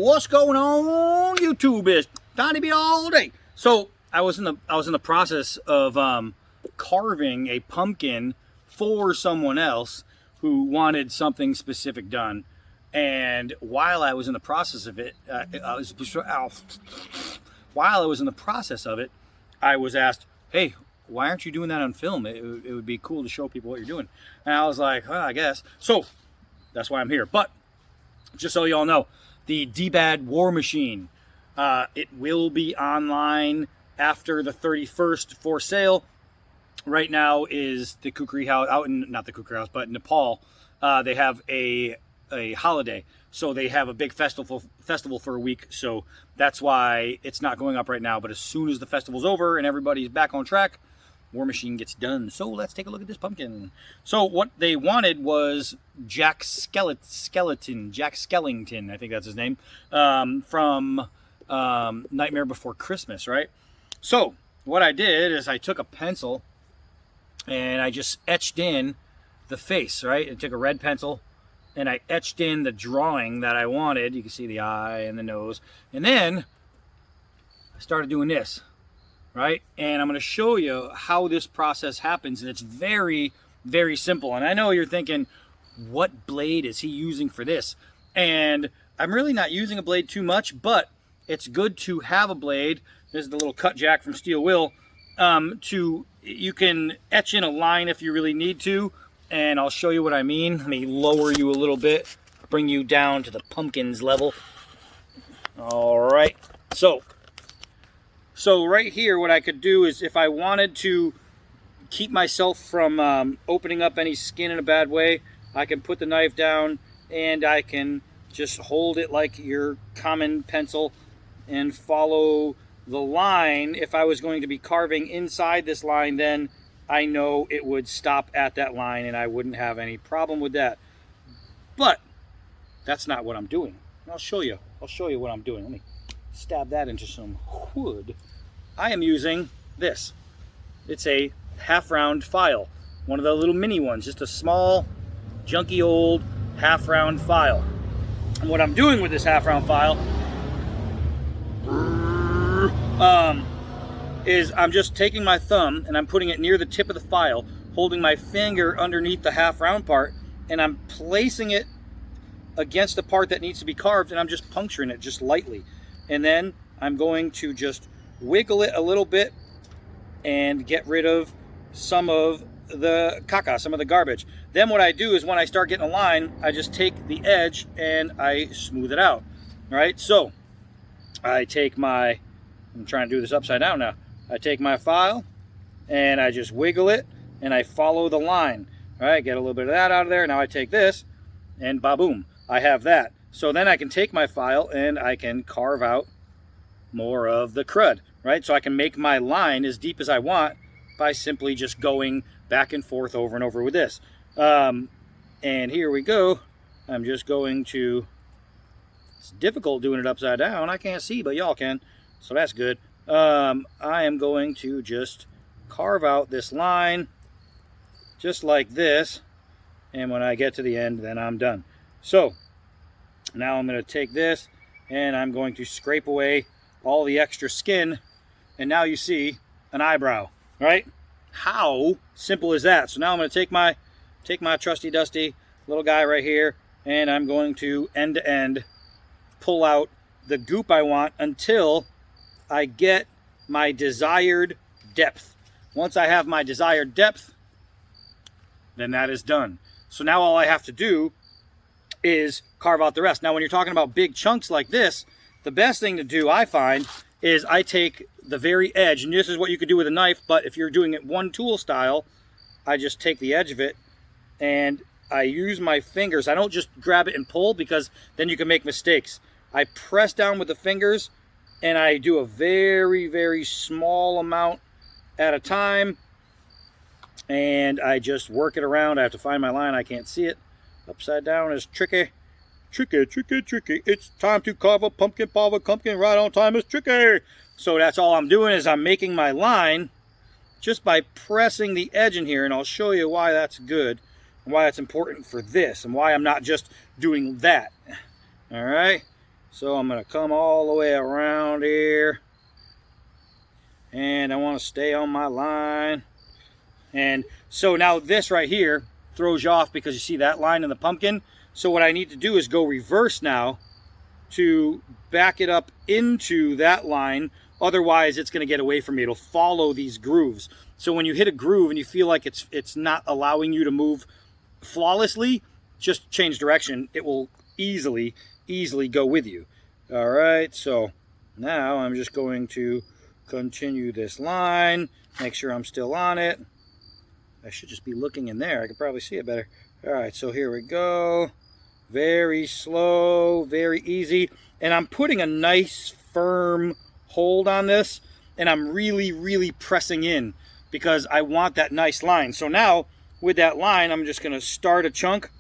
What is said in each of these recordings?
What's going on, YouTube? Is Donnie B all day. So I was in the process of carving a pumpkin for someone else who wanted something specific done, and while I was in the process of it, I was asked, "Hey, why aren't you doing that on film? It would be cool to show people what you're doing." And I was like, "Well, I guess." So that's why I'm here. But just so y'all know, the D-Bad War Machine, it will be online after the 31st for sale. Right now is the Kukri House, not the Kukri House, but Nepal. They have a holiday, so they have a big festival for a week. So that's why it's not going up right now. But as soon as the festival's over and everybody's back on track, War Machine gets done. So let's take a look at this pumpkin. So what they wanted was Jack Skellington, I think that's his name, from Nightmare Before Christmas, right? So what I did is I took a pencil and I just etched in the face, right? I took a red pencil and I etched in the drawing that I wanted. You can see the eye and the nose. And then I started doing this. Right? And I'm going to show you how this process happens. And it's very, very simple. And I know you're thinking, what blade is he using for this? And I'm really not using a blade too much, but it's good to have a blade. This is the little cut jack from Steel Will. You can etch in a line if you really need to. And I'll show you what I mean. Let me lower you a little bit, bring you down to the pumpkin's level. All right. So right here, what I could do is if I wanted to keep myself from opening up any skin in a bad way, I can put the knife down and I can just hold it like your common pencil and follow the line. If I was going to be carving inside this line, then I know it would stop at that line and I wouldn't have any problem with that. But that's not what I'm doing. I'll show you what I'm doing. Let me stab that into some wood. I am using this. It's a half-round file. One of the little mini ones. Just a small, junky old half-round file. And what I'm doing with this half-round file is I'm just taking my thumb and I'm putting it near the tip of the file, holding my finger underneath the half-round part, and I'm placing it against the part that needs to be carved, and I'm just puncturing it just lightly. And then I'm going to just wiggle it a little bit and get rid of some of the caca, some of the garbage. Then what I do is when I start getting a line, I just take the edge and I smooth it out. All right, so I take I'm trying to do this upside down now. I take my file and I just wiggle it and I follow the line. All right, get a little bit of that out of there. Now I take this and ba-boom, I have that. So then I can take my file and I can carve out more of the crud, right? So I can make my line as deep as I want by simply just going back and forth over and over with this. And here we go. I'm just going to, it's difficult doing it upside down. I can't see, but y'all can, so that's good. I am going to just carve out this line just like this. And when I get to the end, then I'm done. So now I'm going to take this and I'm going to scrape away all the extra skin, and now you see an eyebrow, right? How simple is that? So now I'm going to take my trusty dusty little guy right here, and I'm going to end to end pull out the goop I want until I get my desired depth. Once I have my desired depth, then that is done. So now all I have to do is carve out the rest. Now when you're talking about big chunks like this, the best thing to do, I find, is I take the very edge, and this is what you could do with a knife, but if you're doing it one tool style, I just take the edge of it and I use my fingers. I don't just grab it and pull, because then you can make mistakes. I press down with the fingers and I do a very, very small amount at a time, and I just work it around. I have to find my line. I can't see it. Upside down is tricky. Tricky, tricky, tricky. It's time to carve a pumpkin right on time. It's tricky. So that's all I'm doing, is I'm making my line just by pressing the edge in here, and I'll show you why that's good and why that's important for this and why I'm not just doing that. All right. So I'm going to come all the way around here. And I want to stay on my line. And so now this right here throws you off because you see that line in the pumpkin. So what I need to do is go reverse now to back it up into that line. Otherwise, it's going to get away from me. It'll follow these grooves. So when you hit a groove and you feel like it's not allowing you to move flawlessly, just change direction. It will easily go with you. All right, so now I'm just going to continue this line, make sure I'm still on it. I should just be looking in there. I could probably see it better. All right, so here we go. Very slow, very easy. And I'm putting a nice firm hold on this, and I'm really pressing in because I want that nice line. So now with that line, I'm just going to start a chunk,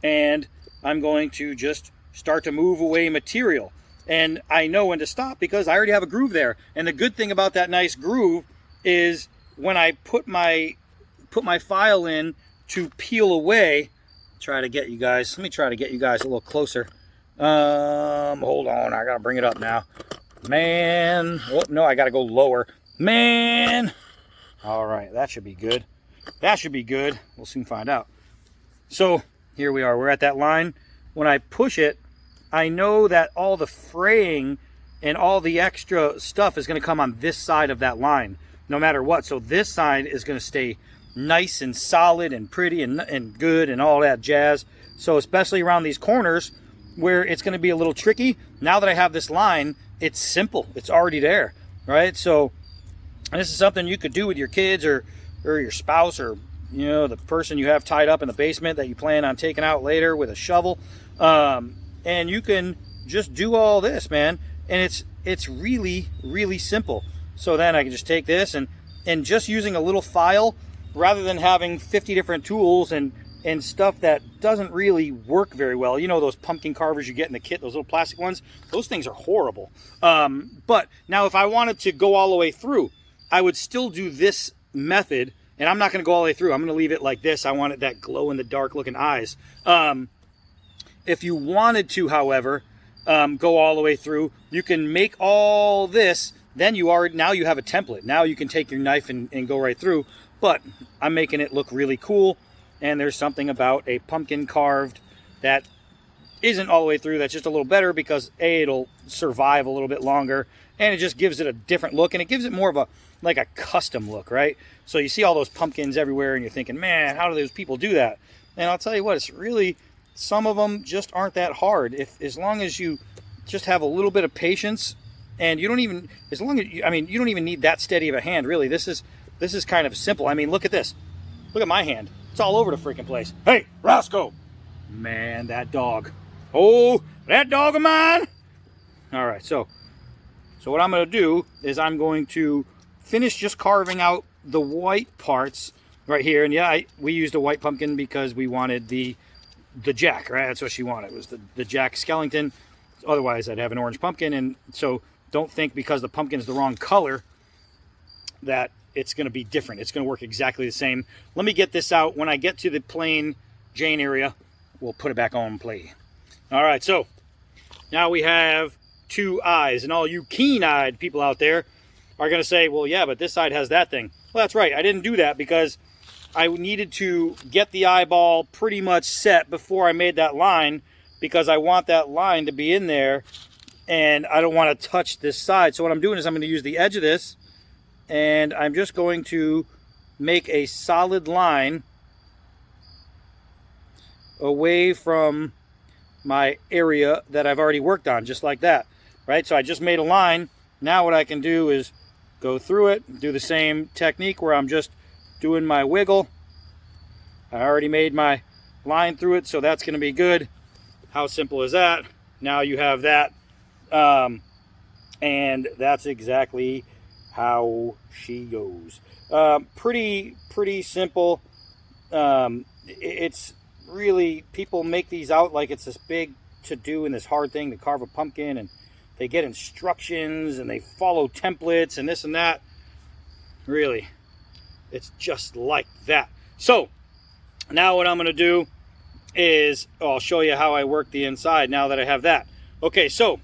and I'm going to just start to move away material. And I know when to stop because I already have a groove there. And the good thing about that nice groove is when I put my file in to peel away, try to get you guys, let me try to get you guys a little closer. Hold on, I gotta bring it up now. Man, oh no, I gotta go lower. Man! All right, that should be good. That should be good. We'll soon find out. So here we are, we're at that line. When I push it, I know that all the fraying and all the extra stuff is going to come on this side of that line, no matter what. So this side is going to stay nice and solid and pretty and good and all that jazz. So especially around these corners where it's going to be a little tricky, now that I have this line, it's simple. It's already there, right? So this is something you could do with your kids or your spouse or, you know, the person you have tied up in the basement that you plan on taking out later with a shovel. And you can just do all this, man. And it's really simple. So then I can just take this and just using a little file rather than having 50 different tools and stuff that doesn't really work very well. You know those pumpkin carvers you get in the kit, those little plastic ones? Those things are horrible. But now if I wanted to go all the way through, I would still do this method. And I'm not going to go all the way through. I'm going to leave it like this. I want it that glow in the dark looking eyes. If you wanted to, however, go all the way through, you can make all this, then now you have a template. Now you can take your knife and go right through, but I'm making it look really cool, and there's something about a pumpkin carved that isn't all the way through that's just a little better because A, it'll survive a little bit longer, and it just gives it a different look, and it gives it more of a custom look, right? So you see all those pumpkins everywhere, and you're thinking, man, how do those people do that? And I'll tell you what, it's really... some of them just aren't that hard. As long as you just have a little bit of patience, and you don't even, you don't even need that steady of a hand, really. This is kind of simple. I mean, look at this. Look at my hand. It's all over the freaking place. Hey, Roscoe! Man, that dog. Oh, that dog of mine! All right, so what I'm going to do is I'm going to finish just carving out the white parts right here. And yeah, we used a white pumpkin because we wanted the jack, right? That's what she wanted, was the jack Skellington. Otherwise, I'd have an orange pumpkin. And so don't think because the pumpkin is the wrong color that it's going to be different. It's going to work exactly the same. Let me get this out. When I get to the plain Jane area, we'll put it back on play. All right, so now we have two eyes. And all you keen-eyed people out there are going to say, well, yeah, but this side has that thing. Well, that's right. I didn't do that because I needed to get the eyeball pretty much set before I made that line because I want that line to be in there and I don't want to touch this side. So what I'm doing is I'm going to use the edge of this and I'm just going to make a solid line away from my area that I've already worked on, just like that, right? So I just made a line. Now what I can do is go through it, do the same technique where I'm just doing my wiggle. I already made my line through it, so that's going to be good. How simple is that? Now you have that, and that's exactly how she goes. Pretty simple. It's really, people make these out like it's this big to do and this hard thing to carve a pumpkin, and they get instructions and they follow templates and this and that. Really, it's just like that. So now what I'm going to do is I'll show you how I work the inside now that I have that. Okay, so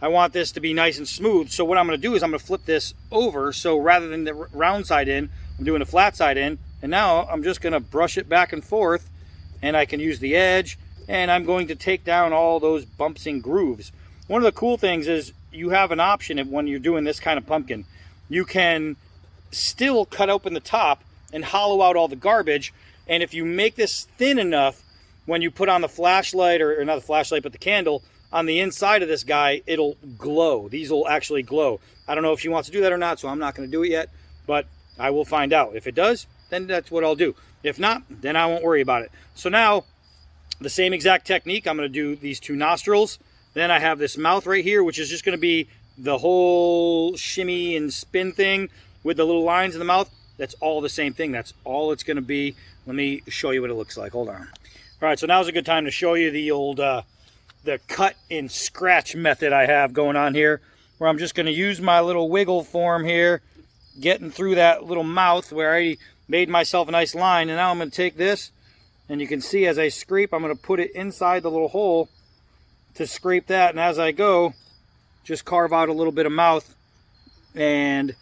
I want this to be nice and smooth. So what I'm going to do is I'm going to flip this over. So rather than the round side in, I'm doing the flat side in. And now I'm just going to brush it back and forth. And I can use the edge. And I'm going to take down all those bumps and grooves. One of the cool things is you have an option when you're doing this kind of pumpkin. You can still cut open the top and hollow out all the garbage. And if you make this thin enough, when you put on the flashlight, or not the flashlight, but the candle, on the inside of this guy, it'll glow. These will actually glow. I don't know if she wants to do that or not, so I'm not going to do it yet, but I will find out. If it does, then that's what I'll do. If not, then I won't worry about it. So now, the same exact technique, I'm going to do these two nostrils. Then I have this mouth right here, which is just going to be the whole shimmy and spin thing with the little lines in the mouth. That's all the same thing. That's all it's going to be. Let me show you what it looks like. Hold on. All right, so now's a good time to show you the old the cut and scratch method I have going on here, where I'm just going to use my little wiggle form here, getting through that little mouth where I already made myself a nice line. And now I'm going to take this, and you can see as I scrape, I'm going to put it inside the little hole to scrape that. And as I go, just carve out a little bit of mouth, and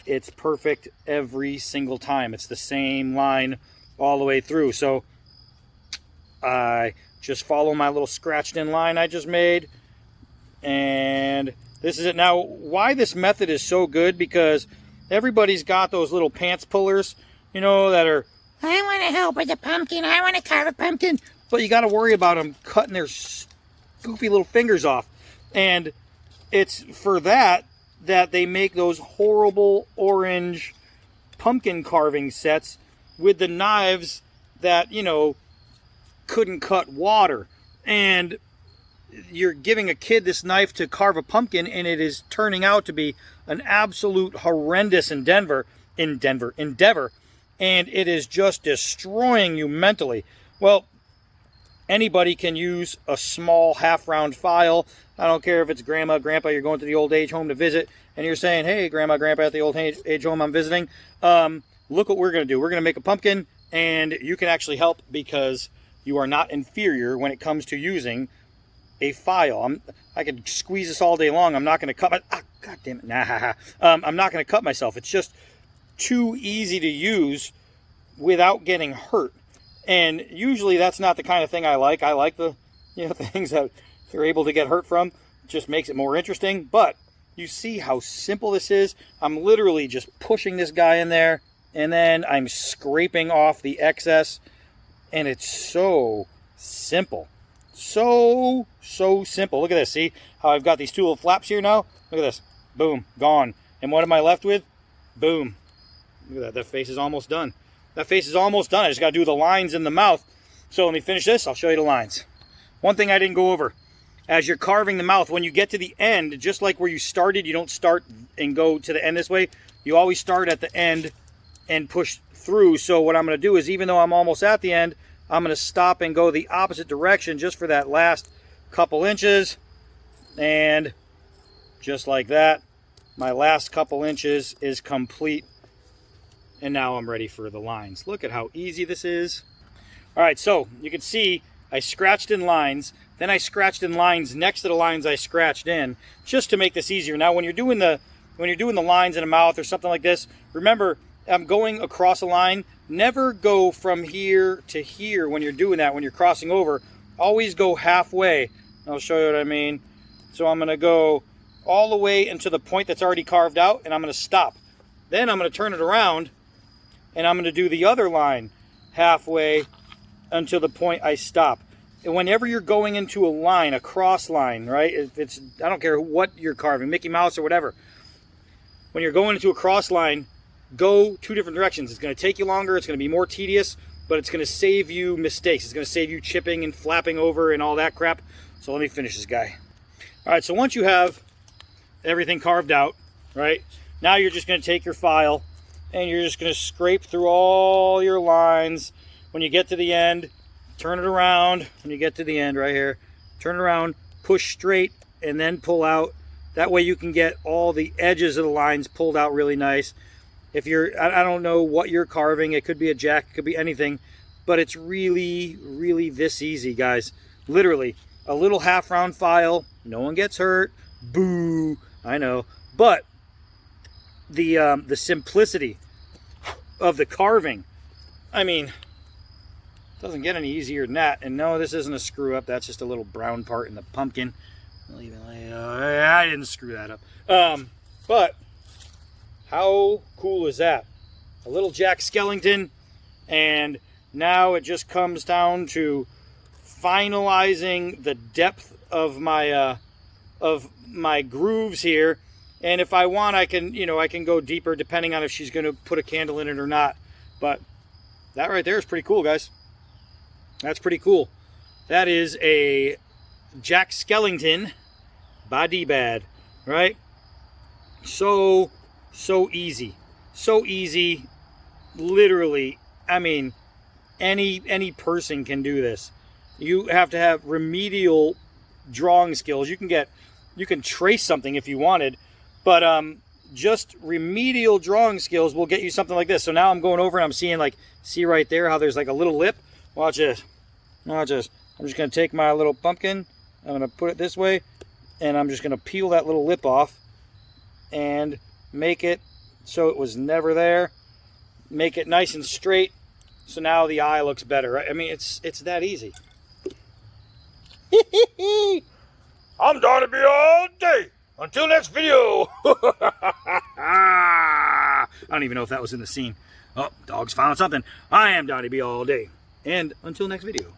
it's perfect every single time. It's the same line all the way through. So I just follow my little scratched in line I just made, and this is it. Now, why this method is so good, because everybody's got those little pants pullers, you know, that are, I want to help with the pumpkin, I want to carve a pumpkin, but you got to worry about them cutting their goofy little fingers off. And it's for that they make those horrible orange pumpkin carving sets with the knives that, you know, couldn't cut water. And you're giving a kid this knife to carve a pumpkin, and it is turning out to be an absolute horrendous endeavor, and it is just destroying you mentally. Well, anybody can use a small half-round file. I don't care if it's grandma, grandpa, you're going to the old age home to visit, and you're saying, hey, grandma, grandpa, at the old age home I'm visiting, look what we're going to do. We're going to make a pumpkin, and you can actually help, because you are not inferior when it comes to using a file. I could squeeze this all day long. I'm not going to cut God damn it. Nah. I'm not going to cut myself. It's just too easy to use without getting hurt. And usually that's not the kind of thing I like. I like the, you know, things that you're able to get hurt from. It just makes it more interesting. But you see how simple this is. I'm literally just pushing this guy in there, and then I'm scraping off the excess. And it's so simple. So simple. Look at this. See how I've got these two little flaps here now? Look at this. Boom. Gone. And what am I left with? Boom. Look at that. That face is almost done. That face is almost done. I just got to do the lines in the mouth. So let me finish this. I'll show you the lines. One thing I didn't go over. As you're carving the mouth, when you get to the end, just like where you started, you don't start and go to the end this way. You always start at the end and push through. So what I'm going to do is, even though I'm almost at the end, I'm going to stop and go the opposite direction just for that last couple inches. And just like that, my last couple inches is complete. And now I'm ready for the lines. Look at how easy this is. All right, so you can see I scratched in lines. Then I scratched in lines next to the lines I scratched in, just to make this easier. Now, when you're doing the lines in a mouth or something like this, remember, I'm going across a line. Never go from here to here when you're doing that, when you're crossing over. Always go halfway. I'll show you what I mean. So I'm going to go all the way into the point that's already carved out, and I'm going to stop. Then I'm going to turn it around, and I'm going to do the other line halfway until the point I stop. And whenever you're going into a line, a cross line, right? If it's, I don't care what you're carving, Mickey Mouse or whatever. When you're going into a cross line, go two different directions. It's going to take you longer. It's going to be more tedious, but it's going to save you mistakes. It's going to save you chipping and flapping over and all that crap. So let me finish this guy. All right, so once you have everything carved out, right, now you're just going to take your file and you're just going to scrape through all your lines. When you get to the end, turn it around. When you get to the end right here, turn it around, push straight, and then pull out. That way you can get all the edges of the lines pulled out really nice. If you're, I don't know what you're carving. It could be a jack, it could be anything, but it's really, really this easy, guys. Literally, a little half round file. No one gets hurt. Boo. I know. But the simplicity of the carving, I mean, doesn't get any easier than that. And no, this isn't a screw up. That's just a little brown part in the pumpkin. I didn't screw that up. But how cool is that? A little Jack Skellington, and now it just comes down to finalizing the depth of my grooves here. And if I want, I can, I can go deeper depending on if she's going to put a candle in it or not. But that right there is pretty cool, guys. That's pretty cool. That is a Jack Skellington by D-Bad, right? So easy. So easy. Literally, I mean, any person can do this. You have to have remedial drawing skills. You can trace something if you wanted, but just remedial drawing skills will get you something like this. So now I'm going over and I'm seeing, like, see right there how there's like a little lip? Watch this. Watch this. I'm just going to take my little pumpkin, I'm going to put it this way, and I'm just going to peel that little lip off and make it so it was never there. Make it nice and straight, so now the eye looks better, right? I mean, it's that easy. I'm Donnie B all day. Until next video. I don't even know if that was in the scene. Oh, dog's found something. I am Donnie B all day. And until next video.